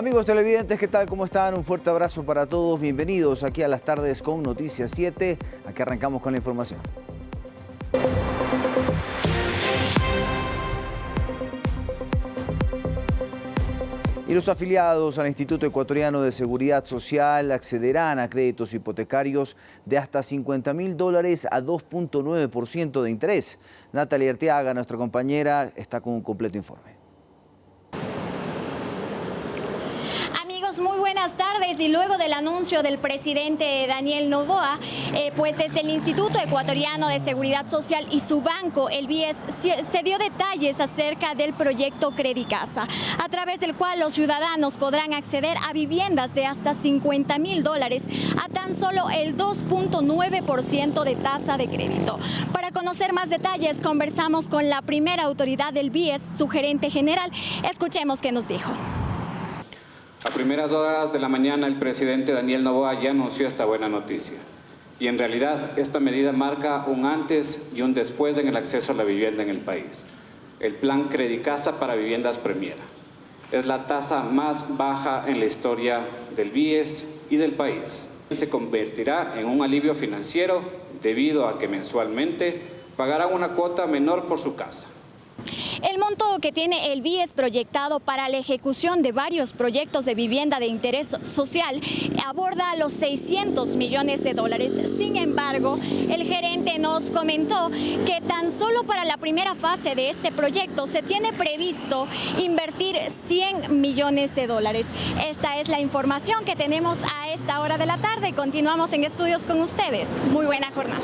Amigos televidentes, ¿qué tal? ¿Cómo están? Un fuerte abrazo para todos. Bienvenidos aquí a las tardes con Noticias 7. Aquí arrancamos con la información. Y los afiliados al Instituto Ecuatoriano de Seguridad Social accederán a créditos hipotecarios de hasta $50.000 a 2.9% de interés. Natalia Arteaga, nuestra compañera, está con un completo informe. Muy buenas tardes. Y luego del anuncio del presidente Daniel Noboa, pues desde el Instituto Ecuatoriano de Seguridad Social y su banco, el BIES, se dio detalles acerca del proyecto Credicasa, a través del cual los ciudadanos podrán acceder a viviendas de hasta $50.000 a tan solo el 2.9% de tasa de crédito. Para conocer más detalles, conversamos con la primera autoridad del BIES, su gerente general. Escuchemos qué nos dijo. A primeras horas de la mañana, el presidente Daniel Noboa ya anunció esta buena noticia. Y en realidad, esta medida marca un antes y un después en el acceso a la vivienda en el país. El plan Credicasa para viviendas Premiera. Es la tasa más baja en la historia del BIES y del país. Se convertirá en un alivio financiero debido a que mensualmente pagarán una cuota menor por su casa. El monto que tiene el BIES proyectado para la ejecución de varios proyectos de vivienda de interés social aborda los $600 millones. Sin embargo, el gerente nos comentó que tan solo para la primera fase de este proyecto se tiene previsto invertir $100 millones. Esta es la información que tenemos a esta hora de la tarde. Continuamos en estudios con ustedes. Muy buena jornada.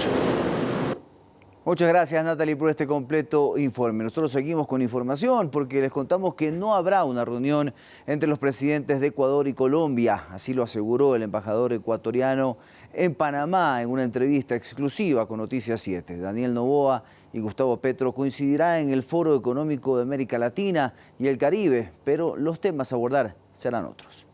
Muchas gracias, Natalie, por este completo informe. Nosotros seguimos con información porque les contamos que no habrá una reunión entre los presidentes de Ecuador y Colombia. Así lo aseguró el embajador ecuatoriano en Panamá en una entrevista exclusiva con Noticias 7. Daniel Noboa y Gustavo Petro coincidirán en el Foro Económico de América Latina y el Caribe, pero los temas a abordar serán otros.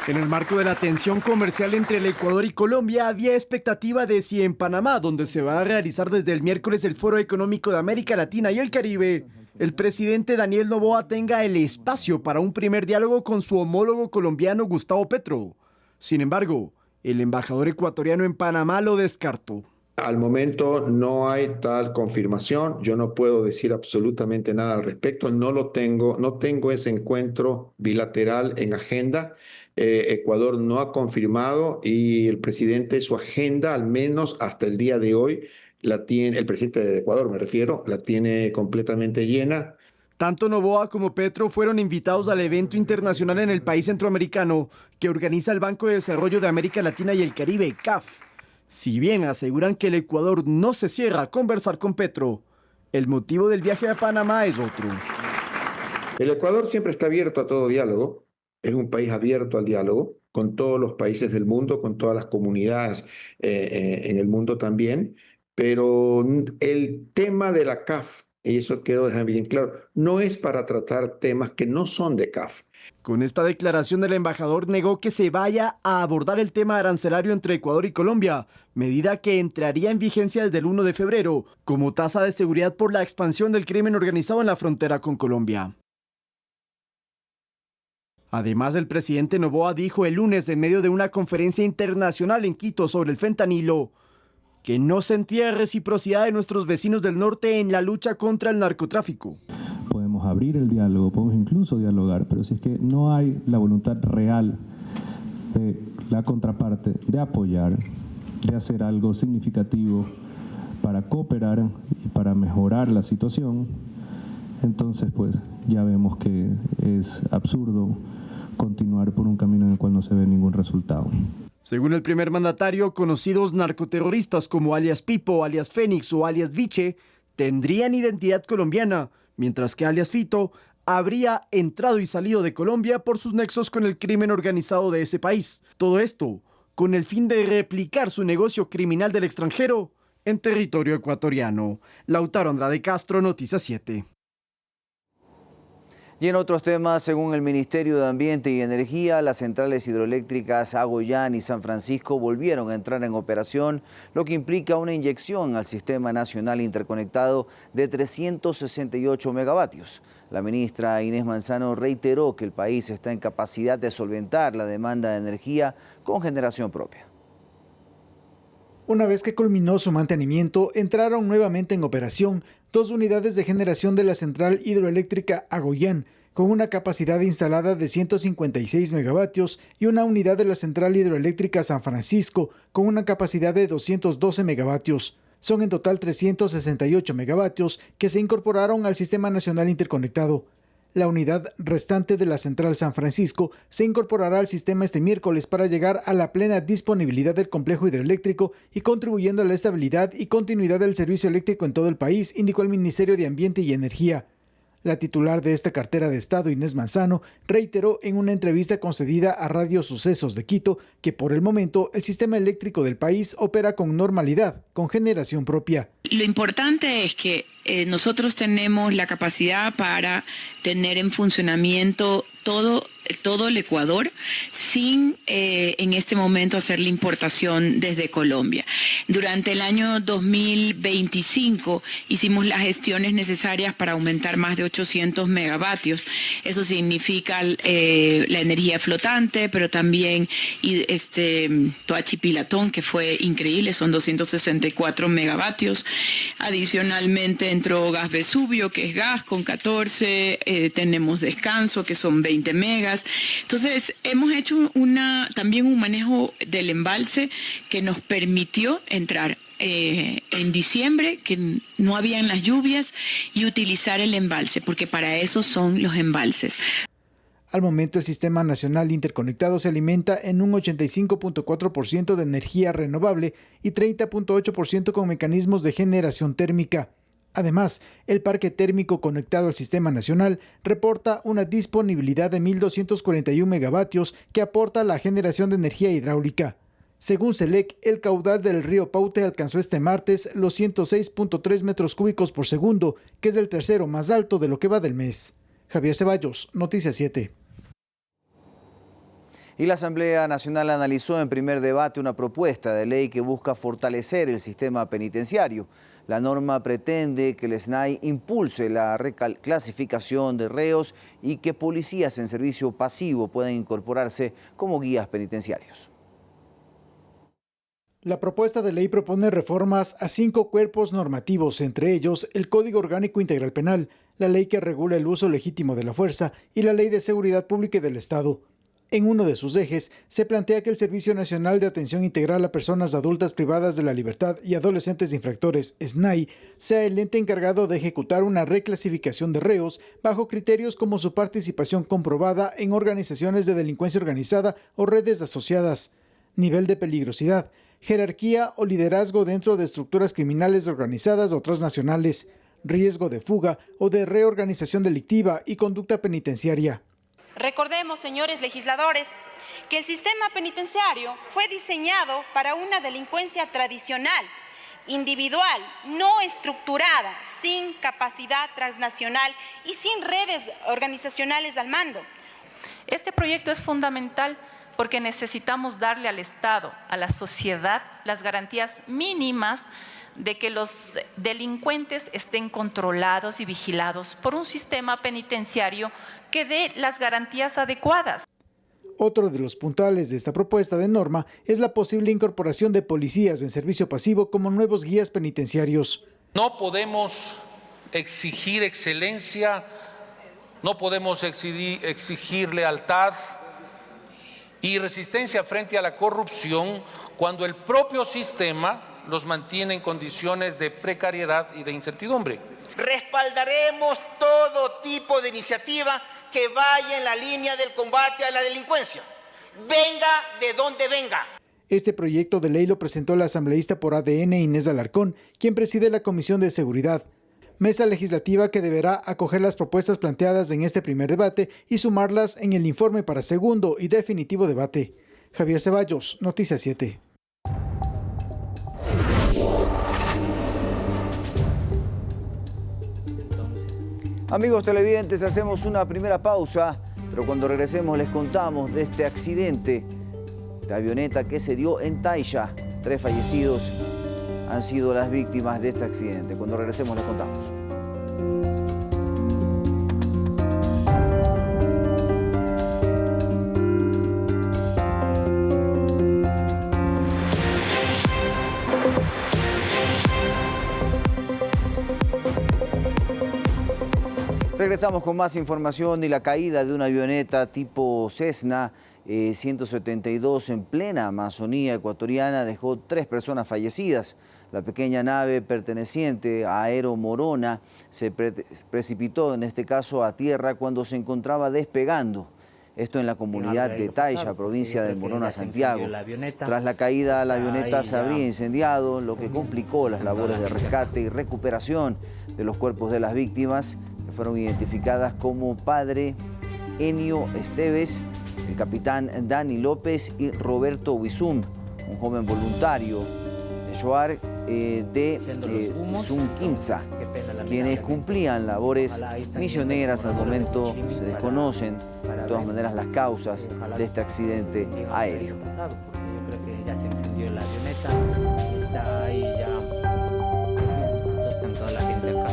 En el marco de la tensión comercial entre el Ecuador y Colombia, había expectativa de si en Panamá, donde se va a realizar desde el miércoles el Foro Económico de América Latina y el Caribe, el presidente Daniel Noboa tenga el espacio para un primer diálogo con su homólogo colombiano Gustavo Petro. Sin embargo, el embajador ecuatoriano en Panamá lo descartó. Al momento no hay tal confirmación, yo no puedo decir absolutamente nada al respecto, no tengo ese encuentro bilateral en agenda. Ecuador no ha confirmado y el presidente, su agenda, al menos hasta el día de hoy, la tiene, el presidente de Ecuador me refiero, la tiene completamente llena. Tanto Noboa como Petro fueron invitados al evento internacional en el país centroamericano que organiza el Banco de Desarrollo de América Latina y el Caribe, CAF. Si bien aseguran que el Ecuador no se cierra a conversar con Petro, el motivo del viaje a Panamá es otro. El Ecuador siempre está abierto a todo diálogo, es un país abierto al diálogo con todos los países del mundo, con todas las comunidades en el mundo también, pero el tema de la CAF, y eso quiero dejar bien claro, no es para tratar temas que no son de CAF. Con esta declaración, el embajador negó que se vaya a abordar el tema arancelario entre Ecuador y Colombia, medida que entraría en vigencia desde el 1 de febrero, como tasa de seguridad por la expansión del crimen organizado en la frontera con Colombia. Además, el presidente Noboa dijo el lunes en medio de una conferencia internacional en Quito sobre el fentanilo que no sentía reciprocidad de nuestros vecinos del norte en la lucha contra el narcotráfico. Podemos abrir el diálogo, podemos incluso dialogar, pero si es que no hay la voluntad real de la contraparte de apoyar, de hacer algo significativo para cooperar y para mejorar la situación, entonces pues ya vemos que es absurdo continuar por un camino en el cual no se ve ningún resultado. Según el primer mandatario, conocidos narcoterroristas como alias Pipo, alias Fénix o alias Viche tendrían identidad colombiana, mientras que alias Fito habría entrado y salido de Colombia por sus nexos con el crimen organizado de ese país. Todo esto con el fin de replicar su negocio criminal del extranjero en territorio ecuatoriano. Lautaro Andrade Castro, Noticias 7. Y en otros temas, según el Ministerio de Ambiente y Energía, las centrales hidroeléctricas Agoyán y San Francisco volvieron a entrar en operación, lo que implica una inyección al Sistema Nacional Interconectado de 368 megavatios. La ministra Inés Manzano reiteró que el país está en capacidad de solventar la demanda de energía con generación propia. Una vez que culminó su mantenimiento, entraron nuevamente en operación 2 unidades de generación de la central hidroeléctrica Agoyán, con una capacidad instalada de 156 megavatios, y una unidad de la central hidroeléctrica San Francisco, con una capacidad de 212 megavatios. Son en total 368 megavatios que se incorporaron al Sistema Nacional Interconectado. La unidad restante de la central San Francisco se incorporará al sistema este miércoles para llegar a la plena disponibilidad del complejo hidroeléctrico y contribuyendo a la estabilidad y continuidad del servicio eléctrico en todo el país, indicó el Ministerio de Ambiente y Energía. La titular de esta cartera de Estado, Inés Manzano, reiteró en una entrevista concedida a Radio Sucesos de Quito que por el momento el sistema eléctrico del país opera con normalidad, con generación propia. Lo importante es que nosotros tenemos la capacidad para tener en funcionamiento todo el Ecuador sin en este momento hacer la importación desde Colombia. Durante el año 2025 hicimos las gestiones necesarias para aumentar más de 800 megavatios. Eso significa la energía flotante, pero también Toachi Pilatón, que fue increíble, son 264 megavatios. Adicionalmente entró gas Vesubio, que es gas con 14, tenemos descanso, que son 20 megas. Entonces, hemos hecho también un manejo del embalse que nos permitió entrar en diciembre, que no habían las lluvias, y utilizar el embalse, porque para eso son los embalses. Al momento, el Sistema Nacional Interconectado se alimenta en un 85.4% de energía renovable y 30.8% con mecanismos de generación térmica. Además, el parque térmico conectado al Sistema Nacional reporta una disponibilidad de 1.241 megavatios que aporta la generación de energía hidráulica. Según CELEC, el caudal del río Paute alcanzó este martes los 106.3 metros cúbicos por segundo, que es el tercero más alto de lo que va del mes. Javier Ceballos, Noticias 7. Y la Asamblea Nacional analizó en primer debate una propuesta de ley que busca fortalecer el sistema penitenciario. La norma pretende que el SNAI impulse la reclasificación de reos y que policías en servicio pasivo puedan incorporarse como guías penitenciarios. La propuesta de ley propone reformas a 5 cuerpos normativos, entre ellos el Código Orgánico Integral Penal, la ley que regula el uso legítimo de la fuerza y la Ley de Seguridad Pública y del Estado. En uno de sus ejes, se plantea que el Servicio Nacional de Atención Integral a Personas Adultas Privadas de la Libertad y Adolescentes Infractores, SNAI, sea el ente encargado de ejecutar una reclasificación de reos bajo criterios como su participación comprobada en organizaciones de delincuencia organizada o redes asociadas, nivel de peligrosidad, jerarquía o liderazgo dentro de estructuras criminales organizadas o transnacionales, riesgo de fuga o de reorganización delictiva y conducta penitenciaria. Recordemos, señores legisladores, que el sistema penitenciario fue diseñado para una delincuencia tradicional, individual, no estructurada, sin capacidad transnacional y sin redes organizacionales al mando. Este proyecto es fundamental porque necesitamos darle al Estado, a la sociedad, las garantías mínimas de que los delincuentes estén controlados y vigilados por un sistema penitenciario que dé las garantías adecuadas. Otro de los puntales de esta propuesta de norma es la posible incorporación de policías en servicio pasivo como nuevos guías penitenciarios. No podemos exigir excelencia, no podemos exigir lealtad y resistencia frente a la corrupción cuando el propio sistema los mantiene en condiciones de precariedad y de incertidumbre. Respaldaremos todo tipo de iniciativa que vaya en la línea del combate a la delincuencia, venga de donde venga. Este proyecto de ley lo presentó la asambleísta por ADN Inés Alarcón, quien preside la Comisión de Seguridad. Mesa legislativa que deberá acoger las propuestas planteadas en este primer debate y sumarlas en el informe para segundo y definitivo debate. Javier Ceballos, Noticias 7. Amigos televidentes, hacemos una primera pausa, pero cuando regresemos les contamos de este accidente de avioneta que se dio en Taisha. 3 fallecidos han sido las víctimas de este accidente. Cuando regresemos les contamos. Regresamos con más información y la caída de una avioneta tipo Cessna 172 en plena Amazonía ecuatoriana dejó 3 personas fallecidas. La pequeña nave perteneciente a Aero Morona se precipitó en este caso a tierra cuando se encontraba despegando. Esto en la comunidad de Taisha, provincia de Morona, Santiago. Tras la caída, la avioneta se habría incendiado, lo que complicó las labores de rescate y recuperación de los cuerpos de las víctimas, que fueron identificadas como padre Enio Esteves, el capitán Dani López y Roberto Huizum, un joven voluntario Shoar de Sunquinza, quienes cumplían labores misioneras. Al momento se desconocen de todas maneras las causas de este accidente aéreo. Yo creo que ya se encendió la avioneta, está ahí ya están toda la gente acá.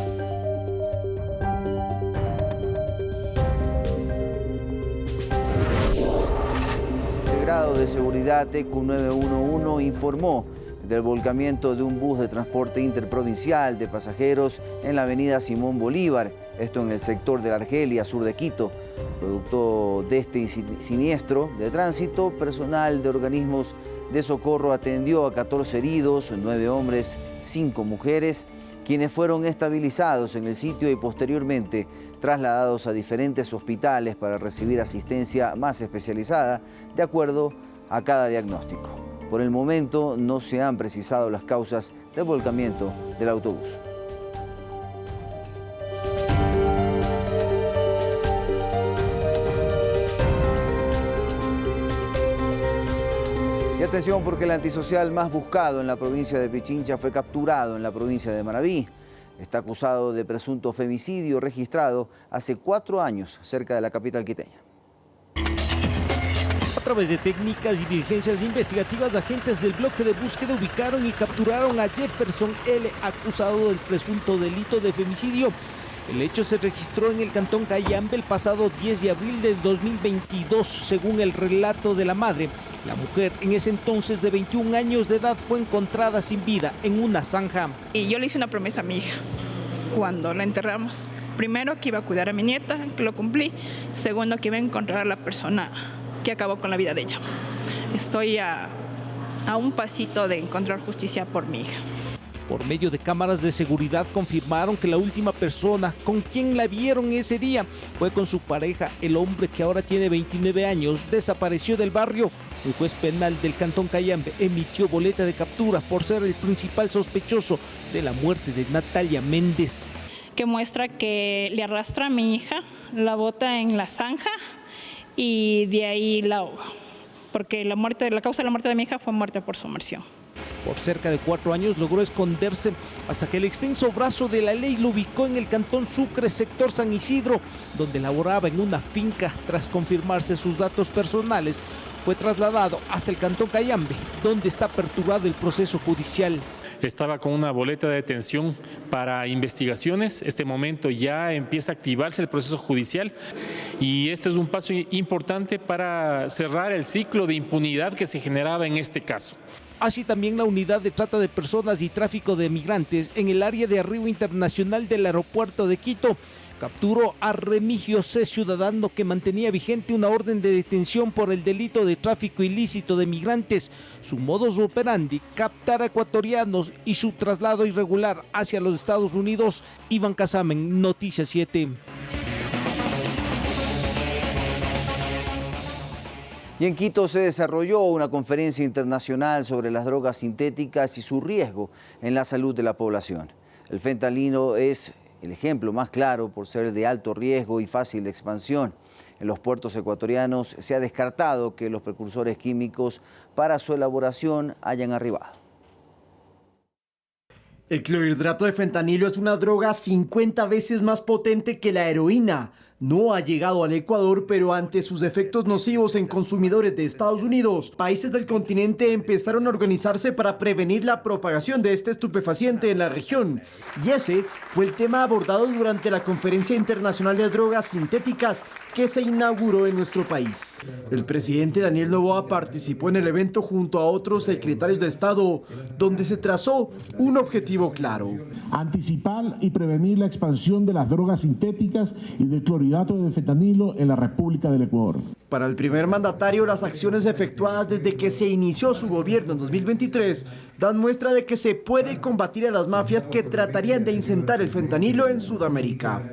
El grado de seguridad EQ911 informó del volcamiento de un bus de transporte interprovincial de pasajeros en la avenida Simón Bolívar, esto en el sector de la Argelia, sur de Quito. Producto de este siniestro de tránsito, personal de organismos de socorro atendió a 14 heridos, 9 hombres, 5 mujeres, quienes fueron estabilizados en el sitio y posteriormente trasladados a diferentes hospitales para recibir asistencia más especializada de acuerdo a cada diagnóstico. Por el momento no se han precisado las causas del volcamiento del autobús. Y atención porque el antisocial más buscado en la provincia de Pichincha fue capturado en la provincia de Manabí. Está acusado de presunto femicidio registrado hace 4 años cerca de la capital quiteña. A través de técnicas y diligencias investigativas, agentes del bloque de búsqueda ubicaron y capturaron a Jefferson L., acusado del presunto delito de femicidio. El hecho se registró en el cantón Cayambe el pasado 10 de abril del 2022, según el relato de la madre. La mujer, en ese entonces de 21 años de edad, fue encontrada sin vida en una zanja. Y yo le hice una promesa a mi hija cuando la enterramos. Primero, que iba a cuidar a mi nieta, que lo cumplí. Segundo, que iba a encontrar a la persona que acabó con la vida de ella. Estoy a un pasito de encontrar justicia por mi hija. Por medio de cámaras de seguridad confirmaron que la última persona con quien la vieron ese día fue con su pareja. El hombre, que ahora tiene 29 años, desapareció del barrio. Un juez penal del cantón Cayambe emitió boleta de captura por ser el principal sospechoso de la muerte de Natalia Méndez. Que muestra que le arrastra a mi hija, la bota en la zanja y de ahí la ahoga. Porque la causa de la muerte de mi hija fue muerte por sumersión. Por cerca de 4 años logró esconderse hasta que el extenso brazo de la ley lo ubicó en el cantón Sucre, sector San Isidro, donde laboraba en una finca. Tras confirmarse sus datos personales, fue trasladado hasta el cantón Cayambe, donde está aperturado el proceso judicial. Estaba con una boleta de detención para investigaciones. Este momento ya empieza a activarse el proceso judicial y este es un paso importante para cerrar el ciclo de impunidad que se generaba en este caso. Así también la unidad de trata de personas y tráfico de migrantes en el área de arribo internacional del aeropuerto de Quito capturó a Remigio C., ciudadano que mantenía vigente una orden de detención por el delito de tráfico ilícito de migrantes. Su modus operandi, captar a ecuatorianos y su traslado irregular hacia los Estados Unidos. Iván Casamen, Noticias 7. Y en Quito se desarrolló una conferencia internacional sobre las drogas sintéticas y su riesgo en la salud de la población. El fentanilo es el ejemplo más claro por ser de alto riesgo y fácil de expansión. En los puertos ecuatorianos se ha descartado que los precursores químicos para su elaboración hayan arribado. El clorhidrato de fentanilo es una droga 50 veces más potente que la heroína. No ha llegado al Ecuador, pero ante sus efectos nocivos en consumidores de Estados Unidos, países del continente empezaron a organizarse para prevenir la propagación de este estupefaciente en la región. Y ese fue el tema abordado durante la Conferencia Internacional de Drogas Sintéticas que se inauguró en nuestro país. El presidente Daniel Noboa participó en el evento junto a otros secretarios de Estado, donde se trazó un objetivo claro: anticipar y prevenir la expansión de las drogas sintéticas y del clorhidrato de fentanilo en la República del Ecuador. Para el primer mandatario, las acciones efectuadas desde que se inició su gobierno en 2023 dan muestra de que se puede combatir a las mafias que tratarían de incentar el fentanilo en Sudamérica.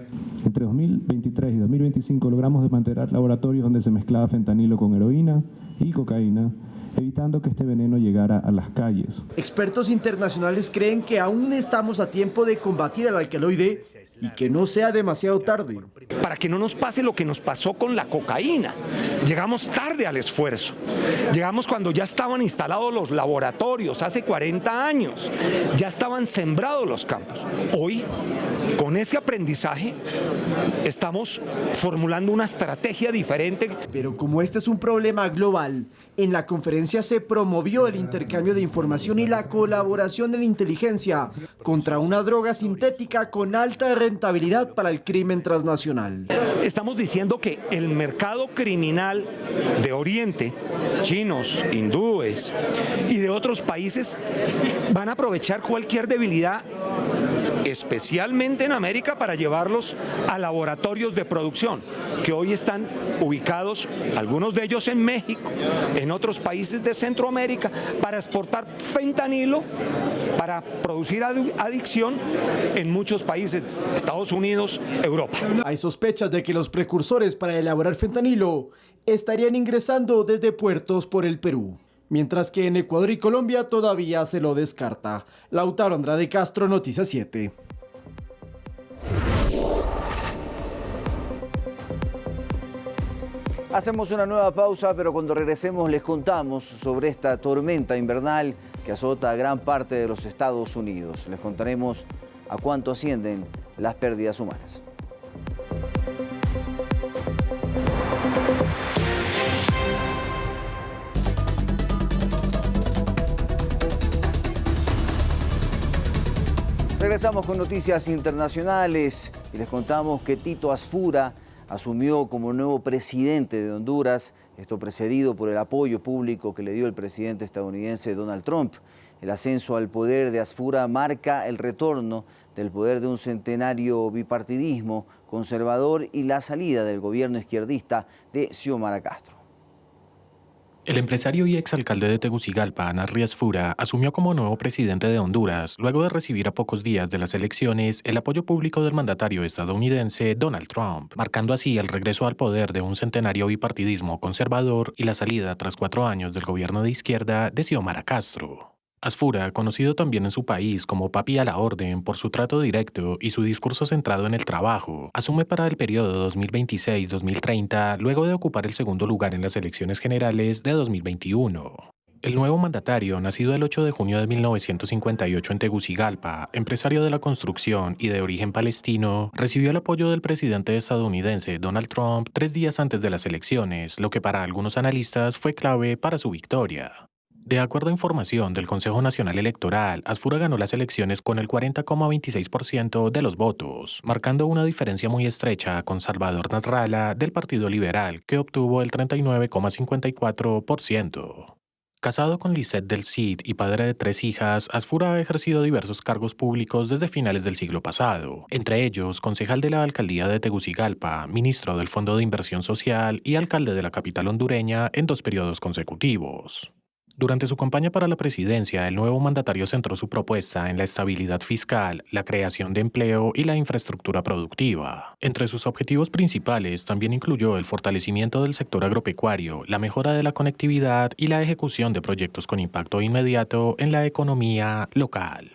Entre 2023 y 2025 logramos desmantelar laboratorios donde se mezclaba fentanilo con heroína y cocaína, evitando que este veneno llegara a las calles. Expertos internacionales creen que aún estamos a tiempo de combatir al alcaloide y que no sea demasiado tarde. Para que no nos pase lo que nos pasó con la cocaína. Llegamos tarde al esfuerzo. Llegamos cuando ya estaban instalados los laboratorios, hace 40 años. Ya estaban sembrados los campos. Hoy, con ese aprendizaje, estamos formulando una estrategia diferente. Pero como este es un problema global, en la conferencia se promovió el intercambio de información y la colaboración de la inteligencia contra una droga sintética con alta rentabilidad para el crimen transnacional. Estamos diciendo que el mercado criminal de Oriente, chinos, hindúes y de otros países, van a aprovechar cualquier debilidad, especialmente en América, para llevarlos a laboratorios de producción que hoy están ubicados, algunos de ellos en México, en otros países de Centroamérica, para exportar fentanilo, para producir adicción en muchos países, Estados Unidos, Europa. Hay sospechas de que los precursores para elaborar fentanilo estarían ingresando desde puertos por el Perú, mientras que en Ecuador y Colombia todavía se lo descarta. Lautaro Andrade Castro, Noticias 7. Hacemos una nueva pausa, pero cuando regresemos les contamos sobre esta tormenta invernal que azota a gran parte de los Estados Unidos. Les contaremos a cuánto ascienden las pérdidas humanas. Regresamos con noticias internacionales y les contamos que Tito Asfura asumió como nuevo presidente de Honduras, esto precedido por el apoyo público que le dio el presidente estadounidense Donald Trump. El ascenso al poder de Asfura marca el retorno del poder de un centenario bipartidismo conservador y la salida del gobierno izquierdista de Xiomara Castro. El empresario y exalcalde de Tegucigalpa, Narri Asfura, asumió como nuevo presidente de Honduras, luego de recibir a pocos días de las elecciones el apoyo público del mandatario estadounidense Donald Trump, marcando así el regreso al poder de un centenario bipartidismo conservador y la salida tras 4 años del gobierno de izquierda de Xiomara Castro. Asfura, conocido también en su país como Papi a la Orden por su trato directo y su discurso centrado en el trabajo, asume para el periodo 2026-2030 luego de ocupar el segundo lugar en las elecciones generales de 2021. El nuevo mandatario, nacido el 8 de junio de 1958 en Tegucigalpa, empresario de la construcción y de origen palestino, recibió el apoyo del presidente estadounidense Donald Trump 3 días antes de las elecciones, lo que para algunos analistas fue clave para su victoria. De acuerdo a información del Consejo Nacional Electoral, Asfura ganó las elecciones con el 40,26% de los votos, marcando una diferencia muy estrecha con Salvador Nasrallah del Partido Liberal, que obtuvo el 39,54%. Casado con Lisette del Cid y padre de 3 hijas, Asfura ha ejercido diversos cargos públicos desde finales del siglo pasado, entre ellos concejal de la alcaldía de Tegucigalpa, ministro del Fondo de Inversión Social y alcalde de la capital hondureña en 2 periodos consecutivos. Durante su campaña para la presidencia, el nuevo mandatario centró su propuesta en la estabilidad fiscal, la creación de empleo y la infraestructura productiva. Entre sus objetivos principales también incluyó el fortalecimiento del sector agropecuario, la mejora de la conectividad y la ejecución de proyectos con impacto inmediato en la economía local.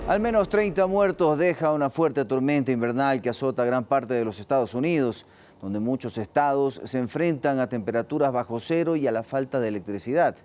Al menos 30 muertos deja una fuerte tormenta invernal que azota gran parte de los Estados Unidos, donde muchos estados se enfrentan a temperaturas bajo cero y a la falta de electricidad.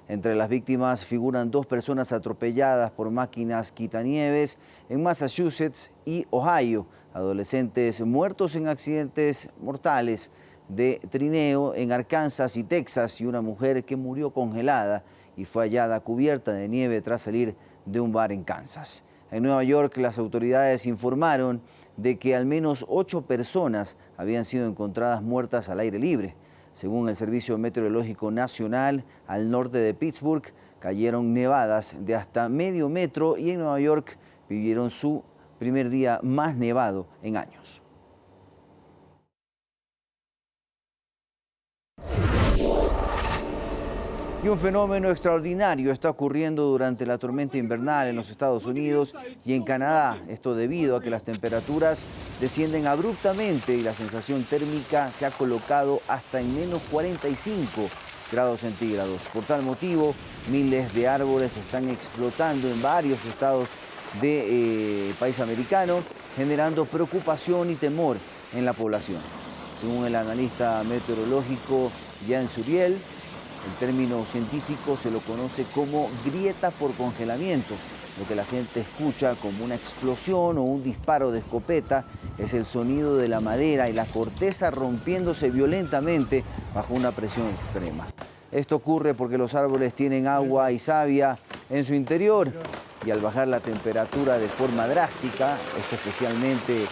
Entre las víctimas figuran 2 personas atropelladas por máquinas quitanieves en Massachusetts y Ohio, adolescentes muertos en accidentes mortales de trineo en Arkansas y Texas, y una mujer que murió congelada y fue hallada cubierta de nieve tras salir de un bar en Kansas. En Nueva York, las autoridades informaron de que al menos 8 personas habían sido encontradas muertas al aire libre. Según el Servicio Meteorológico Nacional, al norte de Pittsburgh cayeron nevadas de hasta medio metro y en Nueva York vivieron su primer día más nevado en años. Y un fenómeno extraordinario está ocurriendo durante la tormenta invernal en los Estados Unidos y en Canadá. Esto debido a que las temperaturas descienden abruptamente y la sensación térmica se ha colocado hasta en menos 45 grados centígrados. Por tal motivo, miles de árboles están explotando en varios estados del país americano, generando preocupación y temor en la población. Según el analista meteorológico Jean Suriel, el término científico se lo conoce como grieta por congelamiento. Lo que la gente escucha como una explosión o un disparo de escopeta es el sonido de la madera y la corteza rompiéndose violentamente bajo una presión extrema. Esto ocurre porque los árboles tienen agua y savia en su interior y al bajar la temperatura de forma drástica, esto especialmente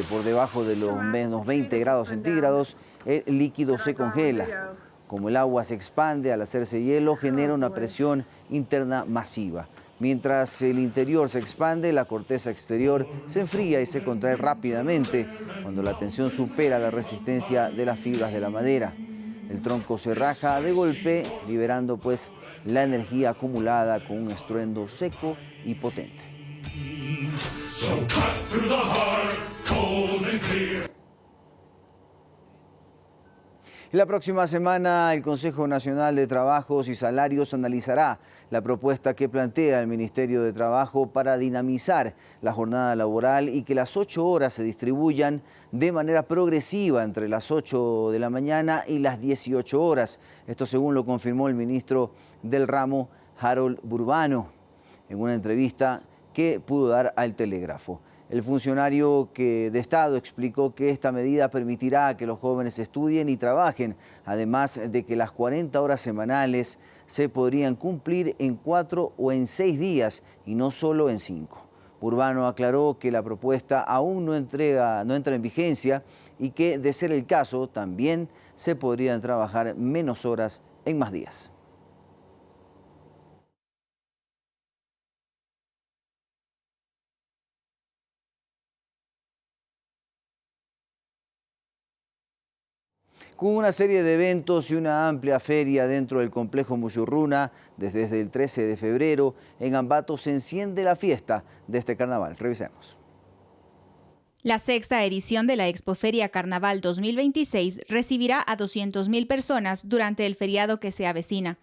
por debajo de los menos 20 grados centígrados, el líquido se congela. Como el agua se expande al hacerse hielo, genera una presión interna masiva. Mientras el interior se expande, la corteza exterior se enfría y se contrae rápidamente cuando la tensión supera la resistencia de las fibras de la madera. El tronco se raja de golpe, liberando pues la energía acumulada con un estruendo seco y potente. La próxima semana el Consejo Nacional de Trabajos y Salarios analizará la propuesta que plantea el Ministerio de Trabajo para dinamizar la jornada laboral y que las 8 horas se distribuyan de manera progresiva entre las 8 de la mañana y las 18 horas. Esto según lo confirmó el ministro del ramo, Harold Burbano, en una entrevista que pudo dar al Telégrafo. El funcionario de Estado explicó que esta medida permitirá que los jóvenes estudien y trabajen, además de que las 40 horas semanales se podrían cumplir en 4 o en 6 días y no solo en 5. Burbano aclaró que la propuesta aún no entra en vigencia y que, de ser el caso, también se podrían trabajar menos horas en más días. Con una serie de eventos y una amplia feria dentro del complejo Musurruna, desde el 13 de febrero, en Ambato se enciende la fiesta de este carnaval. Revisemos. La 6ª edición de la Expoferia Carnaval 2026 recibirá a 200.000 personas durante el feriado que se avecina.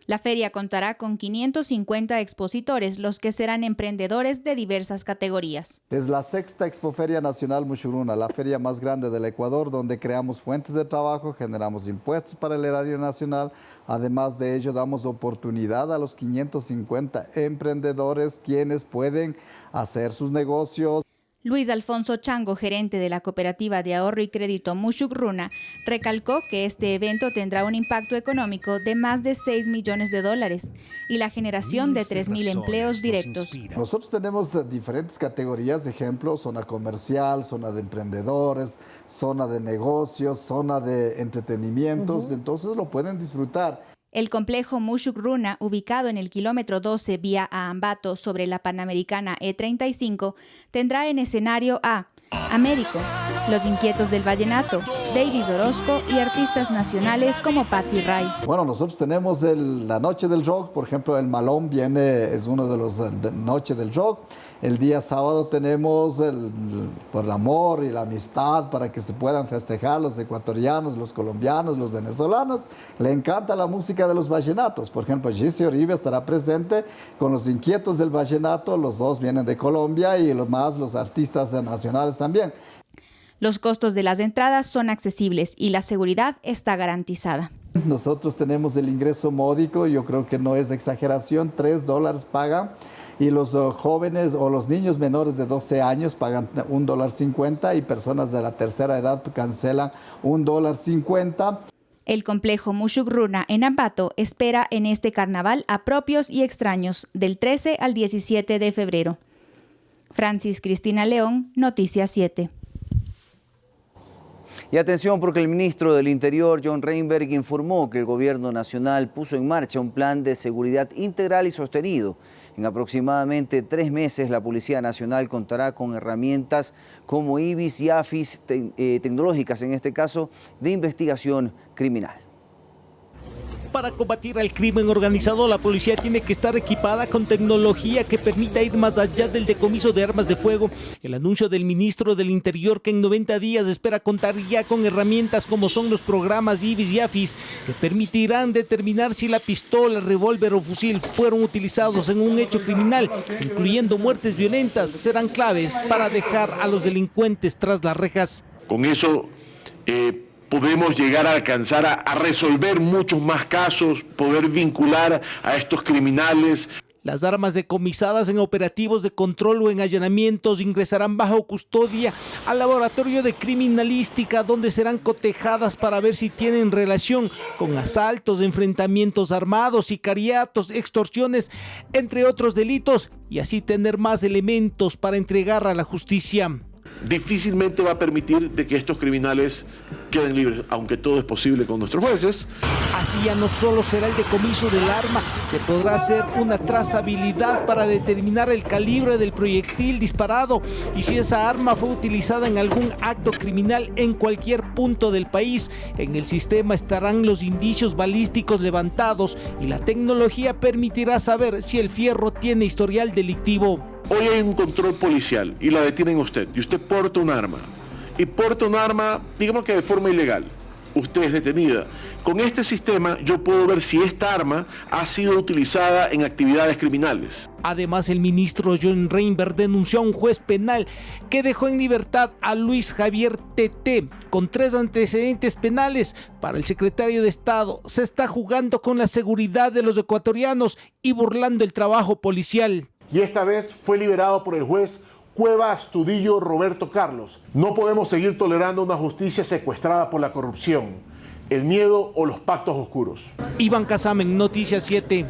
La feria contará con 550 expositores, los que serán emprendedores de diversas categorías. Es la 6ª Expoferia Nacional Musurruna, la feria más grande del Ecuador, donde creamos fuentes de trabajo, generamos impuestos para el erario nacional. Además de ello, damos oportunidad a los 550 emprendedores, quienes pueden hacer sus negocios. Luis Alfonso Chango, gerente de la Cooperativa de Ahorro y Crédito Musurruna, recalcó que este evento tendrá un impacto económico de más de $6 millones y la generación de 3.000 empleos directos. Nosotros tenemos diferentes categorías, ejemplo, zona comercial, zona de emprendedores, zona de negocios, zona de entretenimientos, entonces lo pueden disfrutar. El complejo Musurruna, ubicado en el kilómetro 12 vía a Ambato sobre la Panamericana E35, tendrá en escenario a Américo, Los Inquietos del Vallenato, Davis Orozco y artistas nacionales como Patti Ray. Bueno, nosotros tenemos la Noche del Rock, por ejemplo, el Malón es uno de los Noche del Rock. El día sábado tenemos por el amor y la amistad para que se puedan festejar los ecuatorianos, los colombianos, los venezolanos. Le encanta la música de los vallenatos. Por ejemplo, Gissi Oribe estará presente con Los Inquietos del Vallenato. Los dos vienen de Colombia y los artistas nacionales también. Los costos de las entradas son accesibles y la seguridad está garantizada. Nosotros tenemos el ingreso módico, yo creo que no es exageración, $3 pagan. Y los jóvenes o los niños menores de 12 años pagan $1.50 y personas de la tercera edad cancelan $1.50. El complejo Mushuk-Runa en Ambato espera en este carnaval a propios y extraños del 13 al 17 de febrero. Francis Cristina León, Noticias 7. Y atención porque el ministro del Interior, John Reinberg, informó que el gobierno nacional puso en marcha un plan de seguridad integral y sostenido. En aproximadamente 3 meses, la Policía Nacional contará con herramientas como IBIS y AFIS tecnológicas, en este caso, de investigación criminal. Para combatir al crimen organizado, la policía tiene que estar equipada con tecnología que permita ir más allá del decomiso de armas de fuego. El anuncio del ministro del Interior, que en 90 días espera contar ya con herramientas como son los programas IBIS y AFIS, que permitirán determinar si la pistola, revólver o fusil fueron utilizados en un hecho criminal, incluyendo muertes violentas, serán claves para dejar a los delincuentes tras las rejas. Con eso podemos llegar a alcanzar a resolver muchos más casos, poder vincular a estos criminales. Las armas decomisadas en operativos de control o en allanamientos ingresarán bajo custodia al laboratorio de criminalística, donde serán cotejadas para ver si tienen relación con asaltos, enfrentamientos armados, sicariatos, extorsiones, entre otros delitos, y así tener más elementos para entregar a la justicia. Difícilmente va a permitir de que estos criminales queden libres, aunque todo es posible con nuestros jueces. Así ya no solo será el decomiso del arma, se podrá hacer una trazabilidad para determinar el calibre del proyectil disparado y si esa arma fue utilizada en algún acto criminal en cualquier punto del país. En el sistema estarán los indicios balísticos levantados y la tecnología permitirá saber si el fierro tiene historial delictivo. Hoy hay un control policial y la detienen usted y usted porta un arma y porta un arma, digamos que de forma ilegal. Usted es detenida. Con este sistema yo puedo ver si esta arma ha sido utilizada en actividades criminales. Además, el ministro John Reinberg denunció a un juez penal que dejó en libertad a Luis Javier Tete con 3 antecedentes penales. Para el secretario de Estado, se está jugando con la seguridad de los ecuatorianos y burlando el trabajo policial. Y esta vez fue liberado por el juez Cueva Astudillo Roberto Carlos. No podemos seguir tolerando una justicia secuestrada por la corrupción, el miedo o los pactos oscuros. Iván Casamen, Noticias 7.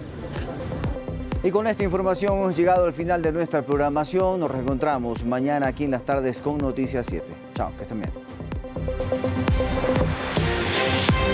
Y con esta información hemos llegado al final de nuestra programación. Nos reencontramos mañana aquí en las tardes con Noticias 7. Chao, que estén bien.